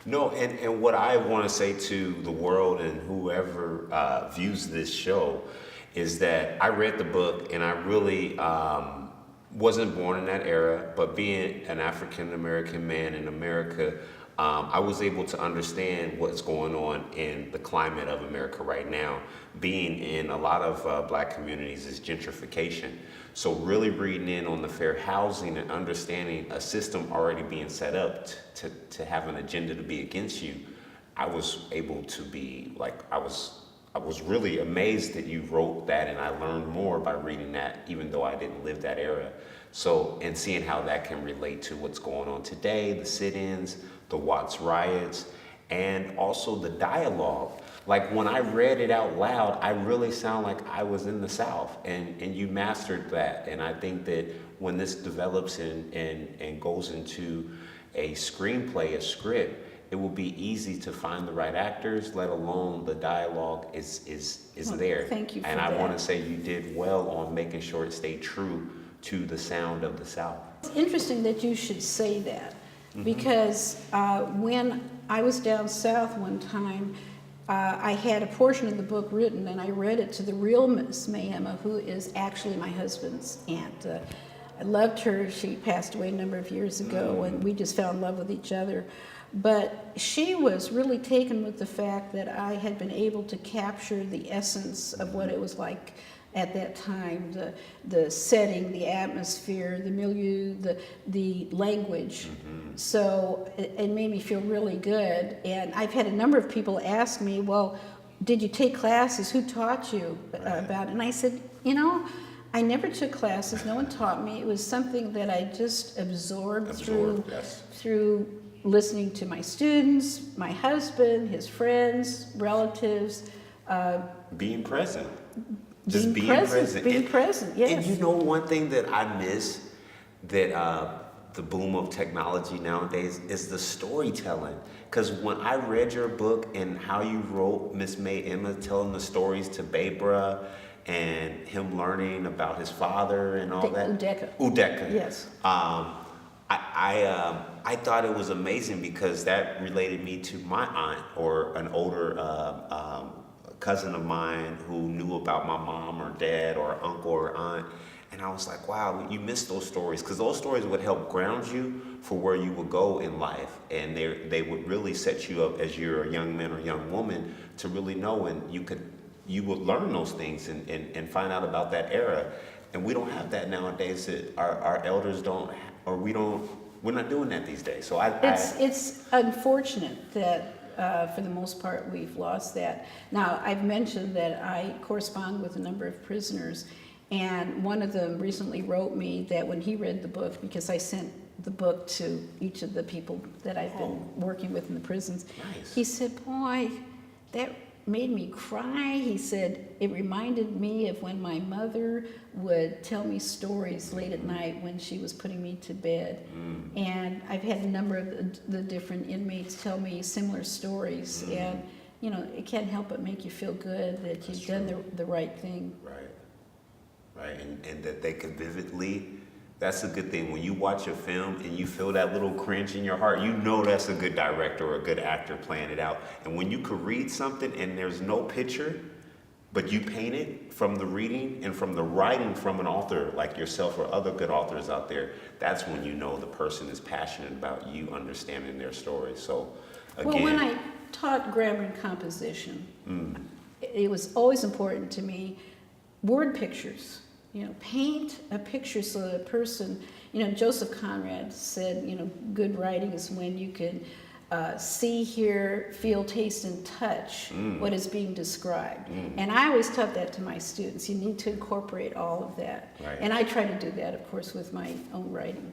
No, and what I want to say to the world and whoever views this show is that I read the book and I really wasn't born in that era, but being an African American man in America, I was able to understand what's going on in the climate of America right now. Being in a lot of black communities is gentrification. So really reading in on the fair housing and understanding a system already being set up to have an agenda to be against you, I was able to be like, I was really amazed that you wrote that, and I learned more by reading that, even though I didn't live that era. So, and seeing how that can relate to what's going on today, the sit-ins, the Watts riots, and also the dialogue. Like when I read it out loud, I really sound like I was in the South, and you mastered that. And I think that when this develops and goes into a screenplay, a script, it will be easy to find the right actors, let alone the dialogue is Well, there. thank you for And I that. want to say you did well on making sure it stayed true to the sound of the South. It's interesting that you should say that because when I was down south one time, I had a portion of the book written and I read it to the real Miss May Emma, who is actually my husband's aunt. I loved her. She passed away a number of years ago and we just fell in love with each other. But she was really taken with the fact that I had been able to capture the essence of what it was like at that time, the setting, the atmosphere, the milieu, the language. So it made me feel really good. And I've had a number of people ask me, well, did you take classes? Who taught you about it? And I said, you know, I never took classes. No one taught me. It was something that I just absorbed through listening to my students, my husband, his friends, relatives. Being present. Being present, yes. And you know one thing that I miss that the boom of technology nowadays is the storytelling. Because when I read your book and how you wrote Miss May Emma telling the stories to Babra and him learning about his father and all that. Udeka. Yes. I thought it was amazing because that related me to my aunt or an older cousin of mine who knew about my mom or dad or uncle or aunt. And I was like, wow, you missed those stories because those stories would help ground you for where you would go in life. And they would really set you up as you're a young man or young woman to really know, and you would learn those things and find out about that era. And we don't have that nowadays. That our elders don't, or we're not doing that these days. So It's unfortunate that for the most part we've lost that. Now, I've mentioned that I correspond with a number of prisoners, and one of them recently wrote me that when he read the book, because I sent the book to each of the people that I've been working with in the prisons, Nice. He said, boy, that made me cry. He said, it reminded me of when my mother would tell me stories late at night when she was putting me to bed. And I've had a number of the different inmates tell me similar stories. And, you know, it can't help but make you feel good that you've done the right thing. Right, and that they could vividly. That's a good thing. When you watch a film and you feel that little cringe in your heart, you know that's a good director or a good actor playing it out. And when you could read something and there's no picture, but you paint it from the reading and from the writing from an author like yourself or other good authors out there, that's when you know the person is passionate about you understanding their story. So, again. Well, when I taught grammar and composition, it was always important to me, word pictures. You know, paint a picture so that a person, you know, Joseph Conrad said, you know, good writing is when you can see, hear, feel, taste, and touch what is being described. And I always taught that to my students. You need to incorporate all of that. Right. And I try to do that, of course, with my own writing.